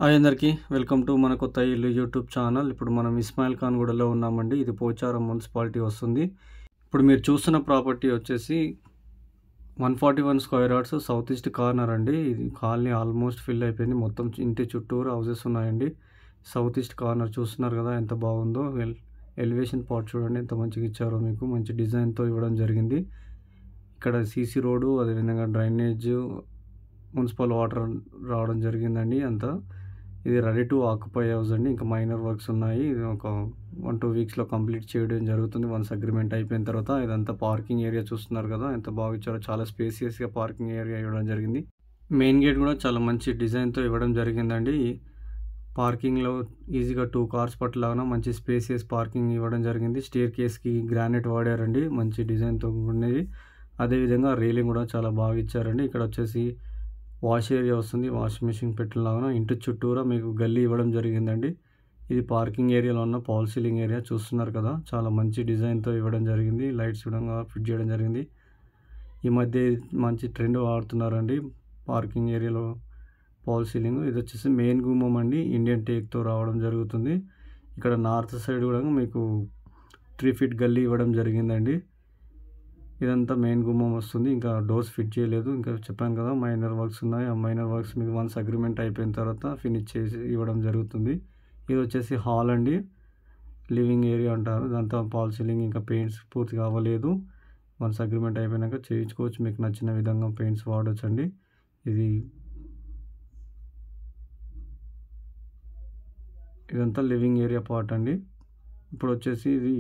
Hi అందరికీ welcome to మన కొత్త ఇల్లు యూట్యూబ్ ఛానల్. ఇప్పుడు మనం ఇస్మాయిల్ ఖాన్గూడలో ఉన్నామండి. ఇది పోచారం మున్సిపాలిటీ వస్తుంది. ఇప్పుడు మీరు చూస్తున్న ప్రాపర్టీ వచ్చేసి 141 square yards south east corner అండి. ఇది కాలనీ ఆల్మోస్ట్ ఫిల్ అయిపోయింది. మొత్తం ఇంటి చుట్టూరు హౌసెస్ ఉన్నాయండి. సౌత్ ఈస్ట్ కార్నర్ చూస్తున్నారు కదా ఎంత బాగుందో. ఎలివేషన్ పార్ట్ చూడండి ఎంత మంచిగా ఇచ్చారో, మీకు మంచి డిజైన్తో ఇవ్వడం జరిగింది. ఇక్కడ సీసీ రోడ్డు, అదేవిధంగా డ్రైనేజ్, మున్సిపల్ వాటర్ రావడం జరిగిందండి. అంతా ఇది రెడీ టు ఆక్యుపై హౌస్ అండి. ఇంకా మైనర్ వర్క్స్ ఉన్నాయి. ఇది ఒక 1-2 వీక్స్లో కంప్లీట్ చేయడం జరుగుతుంది. వన్స్ అగ్రిమెంట్ అయిపోయిన తర్వాత. ఇదంతా పార్కింగ్ ఏరియా చూస్తున్నారు కదా ఎంత బాగా ఇచ్చారో. చాలా స్పేసియస్గా పార్కింగ్ ఏరియా ఇవ్వడం జరిగింది. మెయిన్ గేట్ కూడా చాలా మంచి డిజైన్తో ఇవ్వడం జరిగిందండి. పార్కింగ్లో ఈజీగా 2 కార్స్ పట్టలాగా మంచి స్పేసియస్ పార్కింగ్ ఇవ్వడం జరిగింది. స్టేర్ కేస్కి గ్రానైట్ వాడారండి, మంచి డిజైన్తో ఉండేది. అదేవిధంగా రైలింగ్ కూడా చాలా బాగా ఇచ్చారండి. ఇక్కడ వచ్చేసి వాష్ ఏరియా వస్తుంది. వాషింగ్ మిషన్ పెట్టలాగా ఇంటి చుట్టూరా మీకు గల్లీ ఇవ్వడం జరిగిందండి. ఇది పార్కింగ్ ఏరియాలో ఉన్న పాల్ సీలింగ్ ఏరియా చూస్తున్నారు కదా. చాలా మంచి డిజైన్తో ఇవ్వడం జరిగింది. లైట్స్ కూడా ఫిట్ చేయడం జరిగింది. ఈ మధ్య మంచి ట్రెండ్ వాడుతున్నారండి పార్కింగ్ ఏరియాలో పాల్ సీలింగ్. ఇది వచ్చేసి మెయిన్ గుమ్మం అండి, ఇండియన్ టేక్తో రావడం జరుగుతుంది. ఇక్కడ నార్త్ సైడ్ కూడా మీకు 3 ఫీట్ గల్లీ ఇవ్వడం జరిగిందండి. ఇదంతా మెయిన్ గుమ్మం వస్తుంది. ఇంకా డోర్స్ ఫిట్ చేయలేదు. ఇంకా చెప్పాను కదా మైనర్ వర్క్స్ ఉన్నాయి. ఆ మైనర్ వర్క్స్ మీకు వన్స్ అగ్రిమెంట్ అయిపోయిన తర్వాత ఫినిష్ చేసి ఇవ్వడం జరుగుతుంది. ఇది వచ్చేసి హాల్ అండి, లివింగ్ ఏరియా అంటారు. ఇదంతా పాల్ సీలింగ్ ఇంకా పెయింట్స్ పూర్తిగా అవ్వలేదు. వన్స్ అగ్రిమెంట్ అయిపోయినాక చేయించుకోవచ్చు. మీకు నచ్చిన విధంగా పెయింట్స్ వాడచ్చు అండి. ఇదంతా లివింగ్ ఏరియా పార్ట్ అండి. ఇప్పుడు వచ్చేసి ఇది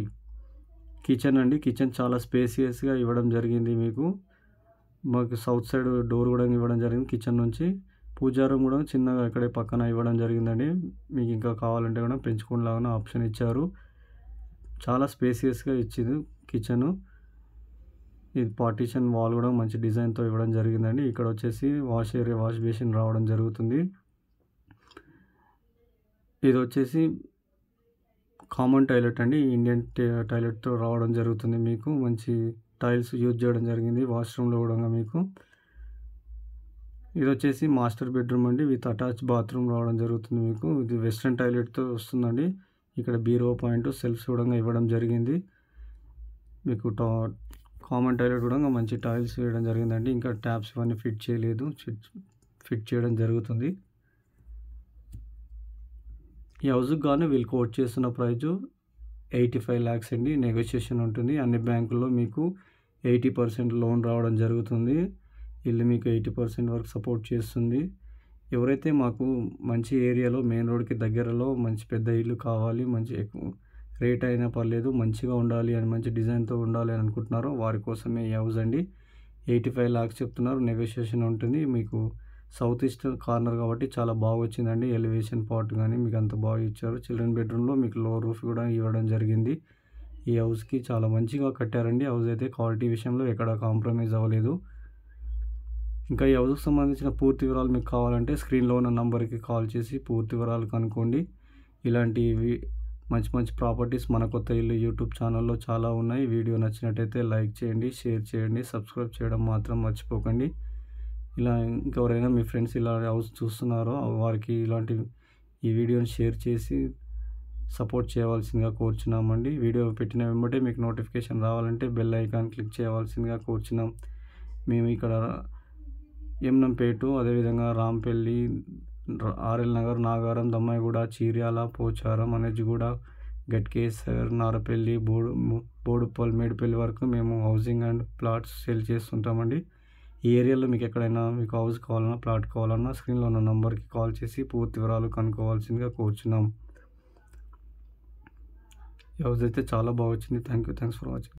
కిచెన్ అండి. కిచెన్ చాలా స్పేసియస్గా ఇవ్వడం జరిగింది. మాకు సౌత్ సైడ్ డోర్ కూడా ఇవ్వడం జరిగింది. కిచెన్ నుంచి పూజా రూమ్ కూడా చిన్నగా ఇక్కడే పక్కన ఇవ్వడం జరిగిందండి. మీకు ఇంకా కావాలంటే కూడా పెంచుకునేలాగా ఆప్షన్ ఇచ్చారు. చాలా స్పేసియస్గా ఇచ్చింది కిచెను. ఇది పార్టీషన్ వాల్ కూడా మంచి డిజైన్తో ఇవ్వడం జరిగిందండి. ఇక్కడ వచ్చేసి వాష్ ఏరియా, వాష్ బేసిన్ రావడం జరుగుతుంది. ఇది వచ్చేసి కామన్ టాయిలెట్ అండి, ఇండియన్ టాయిలెట్తో రావడం జరుగుతుంది. మీకు మంచి టైల్స్ యూజ్ చేయడం జరిగింది వాష్రూమ్లో కూడా మీకు. ఇది వచ్చేసి మాస్టర్ బెడ్రూమ్ అండి, విత్ అటాచ్ బాత్రూమ్ రావడం జరుగుతుంది మీకు. ఇది వెస్ట్రన్ టాయిలెట్తో వస్తుందండి. ఇక్కడ బీరో పాయింట్, సెల్ఫ్స్ కూడా ఇవ్వడం జరిగింది. మీకు కామన్ టాయిలెట్ కూడా మంచి టైల్స్ వేయడం జరిగిందండి. ఇంకా ట్యాప్స్ ఇవన్నీ ఫిట్ చేయలేదు, ఫిట్ చేయడం జరుగుతుంది. ఈ హౌస్కి కానీ వీళ్ళు కోట్ చేస్తున్న ప్రైజు 85 lakhs అండి. నెగోషియేషన్ ఉంటుంది. అన్ని బ్యాంకుల్లో మీకు 80% లోన్ రావడం జరుగుతుంది. ఇల్లు మీకు 80% వరకు సపోర్ట్ చేస్తుంది. ఎవరైతే మాకు మంచి ఏరియాలో మెయిన్ రోడ్కి దగ్గరలో మంచి పెద్ద ఇల్లు కావాలి, మంచి రేట్ అయినా పర్లేదు, మంచిగా ఉండాలి అని, మంచి డిజైన్తో ఉండాలి అని అనుకుంటున్నారో వారి కోసమే ఈ హౌస్ అండి. 85 lakhs చెప్తున్నారు. నెగోషియేషన్ ఉంటుంది. మీకు సౌత్ ఈస్ట్ కార్నర్ కాబట్టి చాలా బాగా వచ్చిందండి. ఎలివేషన్ పార్ట్ కానీ మీకు అంత బాగా ఇచ్చారు. చిల్డ్రన్ బెడ్రూమ్లో మీకు లో రూఫ్ కూడా ఇవ్వడం జరిగింది. ఈ హౌస్కి చాలా మంచిగా కట్టారండి. హౌస్ అయితే క్వాలిటీ విషయంలో ఎక్కడ కాంప్రమైజ్ అవ్వలేదు. ఇంకా ఈ హౌస్కి సంబంధించిన పూర్తి వివరాలు మీకు కావాలంటే స్క్రీన్లో ఉన్న నంబర్కి కాల్ చేసి పూర్తి వివరాలు కనుక్కోండి. ఇలాంటివి మంచి మంచి ప్రాపర్టీస్ మన కొత్త ఇల్లు యూట్యూబ్ ఛానల్లో చాలా ఉన్నాయి. వీడియో నచ్చినట్టయితే లైక్ చేయండి, షేర్ చేయండి, సబ్స్క్రైబ్ చేయడం మాత్రం మర్చిపోకండి. ఇలా ఇంకెవరైనా మీ ఫ్రెండ్స్ ఇలా హౌస్ చూస్తున్నారో వారికి ఈ వీడియోని షేర్ చేసి సపోర్ట్ చేయవలసిందిగా కోరుచున్నామండి. వీడియో పెట్టిన వెంబటే మీకు నోటిఫికేషన్ రావాలంటే బెల్ ఐకాన్ క్లిక్ చేయవలసిందిగా కోరుచున్నాం. మేము ఇక్కడ ఎమ్నంపేట, అదేవిధంగా రాంపల్లి, ఆర్ఎల్ నగర్, నాగారం, దమ్మాయిగూడ, చీర్యాల, పోచారం, అనజ్గూడ, గట్కేసర్, నారపల్లి, బోడుప్పల్, మేడిపల్లి వరకు మేము హౌసింగ్ అండ్ ప్లాట్స్ సేల్ చేస్తుంటామండి. ఈ ఏరియాలో మీకు ఎక్కడైనా మీకు హౌస్ కావాలన్నా, ప్లాట్ కావాలన్నా స్క్రీన్లో ఉన్న నంబర్కి కాల్ చేసి పూర్తి వివరాలు కనుక్కోవాల్సిందిగా కోరుచున్నాం. ఈ హౌస్ అయితే చాలా బాగా వచ్చింది. Thanks for watching.